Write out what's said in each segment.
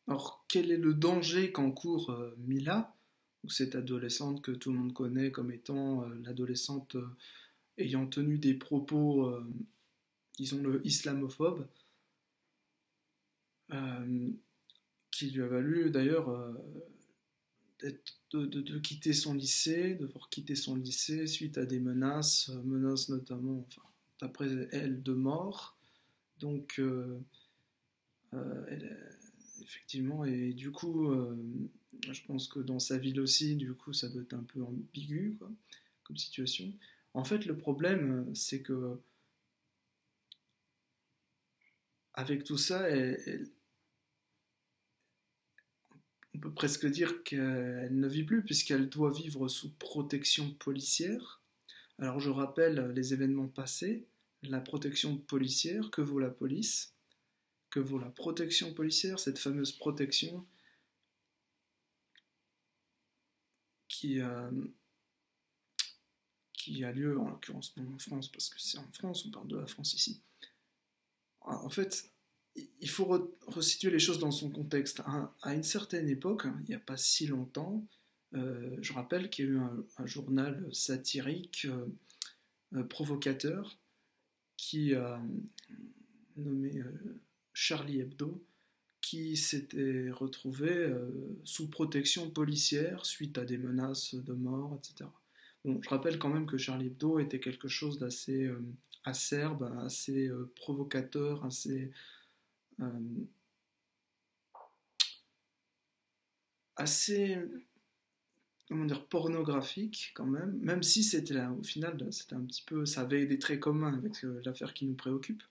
Alors, quel est le danger qu'encourt Mila, donc cette adolescente que tout le monde connaît comme étant l'adolescente ayant tenu des propos, disons-le, islamophobes, euh, qui lui a valu d'ailleurs de quitter son lycée, de devoir quitter son lycée suite à des menaces, menaces notamment, enfin, d'après elle, de mort. Donc, effectivement, et du coup, je pense que dans sa ville aussi, du coup, ça doit être un peu ambigu, quoi, comme situation. En fait, le problème, c'est que avec tout ça, on peut presque dire qu'elle ne vit plus puisqu'elle doit vivre sous protection policière. Alors je rappelle les événements passés, la protection policière, que vaut la police, que vaut la protection policière, cette fameuse protection qui, qui a lieu en l'occurrence non en France, parce que c'est en France, on parle de la France ici. En fait, il faut resituer les choses dans son contexte. À une certaine époque, hein, il n'y a pas si longtemps, je rappelle qu'il y a eu un journal satirique provocateur qui a nommé Charlie Hebdo, qui s'était retrouvé sous protection policière suite à des menaces de mort, etc. Bon, je rappelle quand même que Charlie Hebdo était quelque chose d'assez acerbe, assez provocateur, euh, assez, comment dire, pornographique quand même, même si c'était là, au final, c'était un petit peu, ça avait des traits communs avec l'affaire qui nous préoccupe,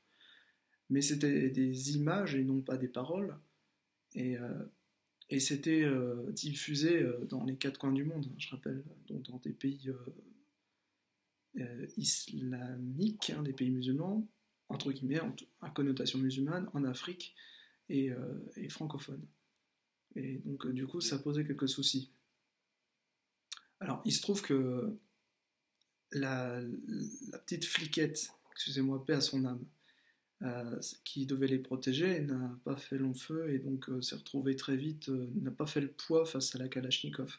mais c'était des images et non pas des paroles, et, euh, et c'était diffusé dans les quatre coins du monde, je rappelle, donc dans des pays islamiques, hein, des pays musulmans, entre guillemets, à connotation musulmane, en Afrique et francophone. Et donc, du coup, ça posait quelques soucis. Alors, il se trouve que la petite fliquette, excusez-moi, paix à son âme, qui devait les protéger, n'a pas fait long feu et donc s'est retrouvé très vite, n'a pas fait le poids face à la Kalachnikov.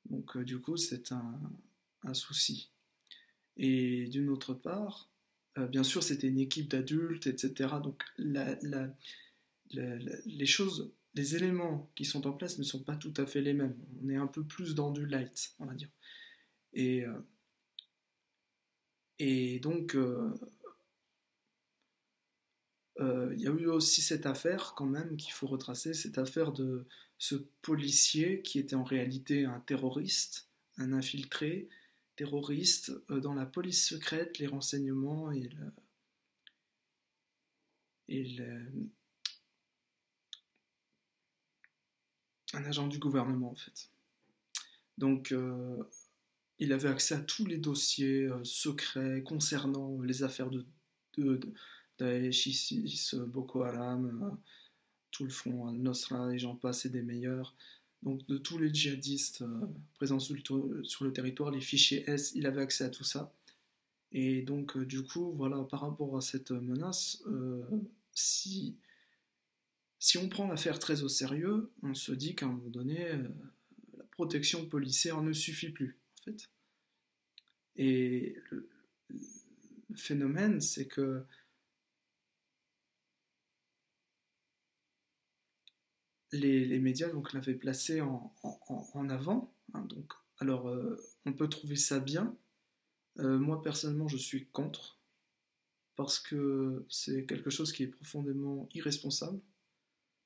Donc, du coup, c'est un souci. Et d'une autre part, bien sûr, c'était une équipe d'adultes, etc. Donc, les choses, les éléments qui sont en place ne sont pas tout à fait les mêmes. On est un peu plus dans du light, on va dire. Et, euh, et donc, il y a eu aussi cette affaire quand même qu'il faut retracer, cette affaire de ce policier qui était en réalité un terroriste, un infiltré terroriste dans la police secrète, les renseignements et un agent du gouvernement en fait. Donc il avait accès à tous les dossiers secrets concernant les affaires de Daesh, ISIS, Boko Haram, tout le front Al-Nosra et j'en passe et des meilleurs. Donc de tous les djihadistes présents sur le territoire, les fichiers S, il avait accès à tout ça. Et donc du coup, voilà, par rapport à cette menace, si, si on prend l'affaire très au sérieux, on se dit qu'à un moment donné, la protection policière ne suffit plus, en fait. Et le phénomène, c'est que les médias donc, l'avaient placé en avant. Hein, donc, alors, on peut trouver ça bien. Moi, personnellement, je suis contre, parce que c'est quelque chose qui est profondément irresponsable.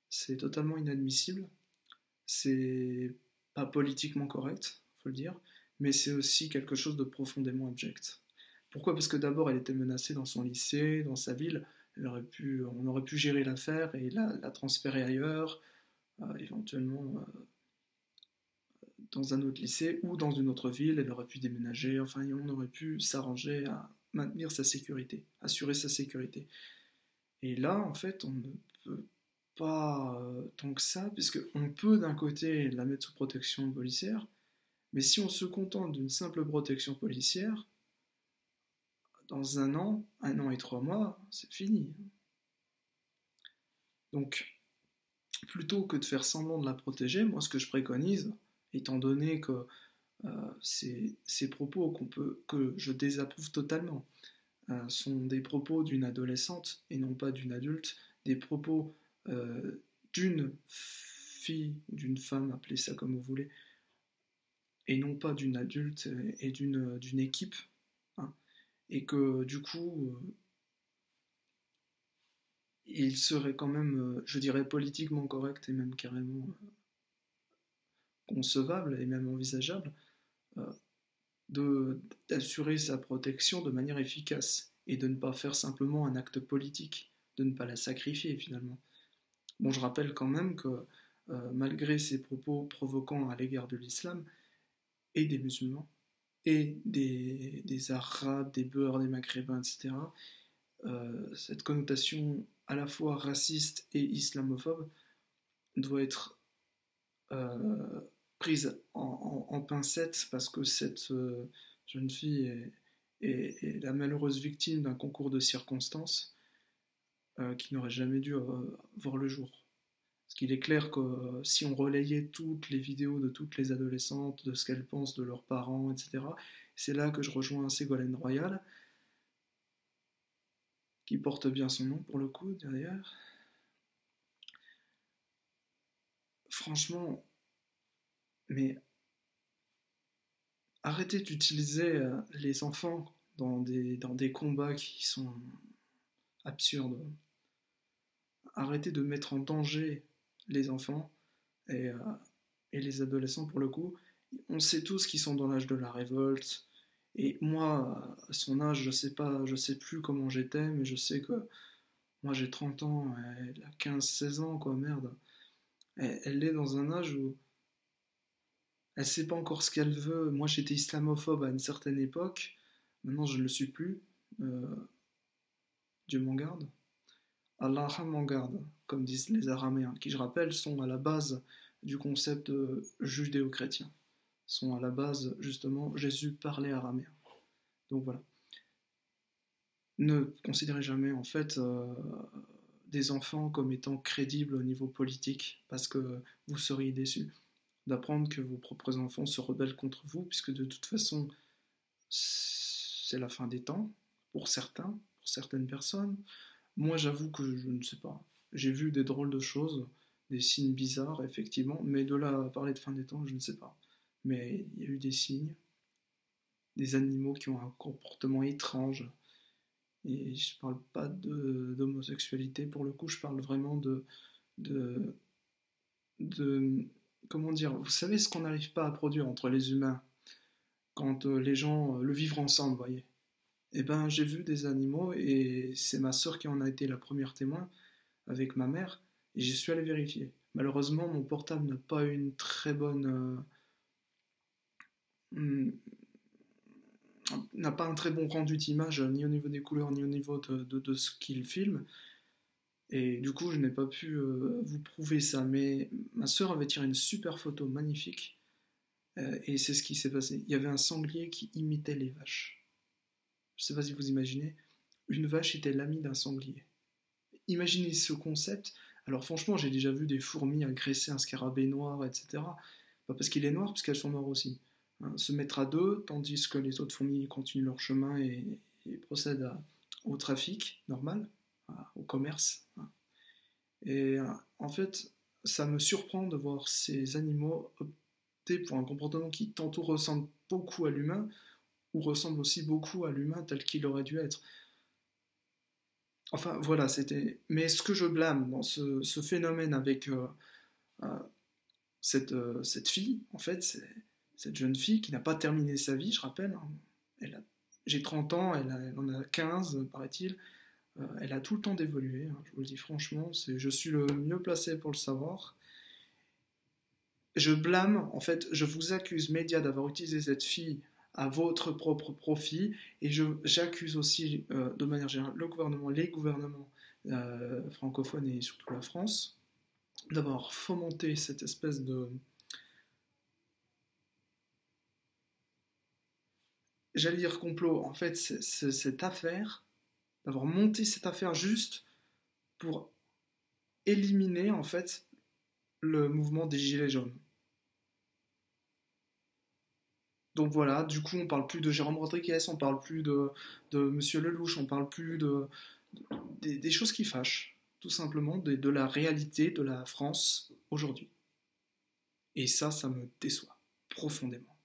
C'est totalement inadmissible. C'est pas politiquement correct, faut le dire, mais c'est aussi quelque chose de profondément abject. Pourquoi? Parce que d'abord, elle était menacée dans son lycée, dans sa ville. On aurait pu gérer l'affaire et la transférer ailleurs, éventuellement dans un autre lycée ou dans une autre ville. Elle aurait pu déménager. Enfin, on aurait pu s'arranger à maintenir sa sécurité, assurer sa sécurité. Et là, en fait, on ne peut pas tant que ça, puisque on peut d'un côté la mettre sous protection policière, mais si on se contente d'une simple protection policière, dans un an et 3 mois, c'est fini. Donc, plutôt que de faire semblant de la protéger, moi ce que je préconise, étant donné que ces propos que je désapprouve totalement, sont des propos d'une adolescente et non pas d'une adulte, des propos d'une fille, d'une femme, appelez ça comme vous voulez, et non pas d'une adulte et d'une équipe, hein, et que du coup, il serait quand même, je dirais, politiquement correct et même carrément concevable et même envisageable euh, d'assurer sa protection de manière efficace et de ne pas faire simplement un acte politique, de ne pas la sacrifier finalement. Bon, je rappelle quand même que malgré ses propos provoquants à l'égard de l'islam et des musulmans et des arabes, des beurs, des maghrébins, etc., cette connotation à la fois raciste et islamophobe doit être euh, prise en pincette parce que cette jeune fille est la malheureuse victime d'un concours de circonstances qui n'aurait jamais dû voir le jour. Parce qu'il est clair que si on relayait toutes les vidéos de toutes les adolescentes, de ce qu'elles pensent de leurs parents, etc., c'est là que je rejoins Ségolène Royal, qui porte bien son nom pour le coup derrière. Franchement, mais arrêtez d'utiliser les enfants dans des combats qui sont absurdes. Arrêtez de mettre en danger les enfants et, euh, et les adolescents pour le coup. On sait tous qu'ils sont dans l'âge de la révolte. Et moi, à son âge, je sais plus comment j'étais, mais je sais que moi j'ai 30 ans, elle a 15-16 ans, quoi, merde. Elle est dans un âge où elle sait pas encore ce qu'elle veut. Moi j'étais islamophobe à une certaine époque, maintenant je ne le suis plus. Euh, Dieu m'en garde. Allah m'en garde, comme disent les Araméens, qui je rappelle sont à la base du concept judéo-chrétien. Sont à la base, justement, Jésus parlait araméen. Donc voilà. Ne considérez jamais, en fait, des enfants comme étant crédibles au niveau politique, parce que vous seriez déçus d'apprendre que vos propres enfants se rebellent contre vous, puisque de toute façon, c'est la fin des temps, pour certains, pour certaines personnes. Moi, j'avoue que je ne sais pas. J'ai vu des drôles de choses, des signes bizarres, effectivement, mais de là à parler de fin des temps, je ne sais pas. Mais il y a eu des signes, des animaux qui ont un comportement étrange. Et je parle pas d'homosexualité, pour le coup, je parle vraiment de, de. Comment dire? Vous savez ce qu'on n'arrive pas à produire entre les humains quand les gens le vivent ensemble, vous voyez? Eh ben, j'ai vu des animaux et c'est ma sœur qui en a été la première témoin avec ma mère et j'y suis allé vérifier. Malheureusement, mon portable n'a pas eu une très bonne hmm, n'a pas un très bon rendu d'image, ni au niveau des couleurs, ni au niveau de ce qu'il filme. Et du coup, je n'ai pas pu vous prouver ça. Mais ma sœur avait tiré une super photo magnifique. Et c'est ce qui s'est passé. Il y avait un sanglier qui imitait les vaches. Je ne sais pas si vous imaginez. Une vache était l'ami d'un sanglier. Imaginez ce concept. Alors franchement, j'ai déjà vu des fourmis agresser un scarabée noir, etc. Pas parce qu'il est noir, parce qu'elles sont noires aussi. Hein, se mettre à deux, tandis que les autres fourmis continuent leur chemin et procèdent au trafic normal, au commerce. Hein. Et en fait, ça me surprend de voir ces animaux opter pour un comportement qui tantôt ressemble beaucoup à l'humain, ou ressemble aussi beaucoup à l'humain tel qu'il aurait dû être. Enfin voilà, c'était. Mais ce que je blâme dans ce phénomène avec euh, cette fille, en fait, c'est cette jeune fille qui n'a pas terminé sa vie, je rappelle. Hein. J'ai 30 ans, elle en a 15, paraît-il. Elle a tout le temps d'évoluer, hein, je vous le dis franchement, je suis le mieux placé pour le savoir. Je blâme, en fait, je vous accuse, médias, d'avoir utilisé cette fille à votre propre profit, et j'accuse aussi, de manière générale, le gouvernement, les gouvernements francophones et surtout la France, d'avoir fomenté cette espèce de, j'allais dire complot, en fait, cette affaire, d'avoir monté cette affaire juste pour éliminer, en fait, le mouvement des Gilets jaunes. Donc voilà, du coup, on parle plus de Jérôme Rodriguez, on parle plus de Monsieur Lelouch, on parle plus des choses qui fâchent, tout simplement, de la réalité de la France aujourd'hui. Et ça me déçoit profondément.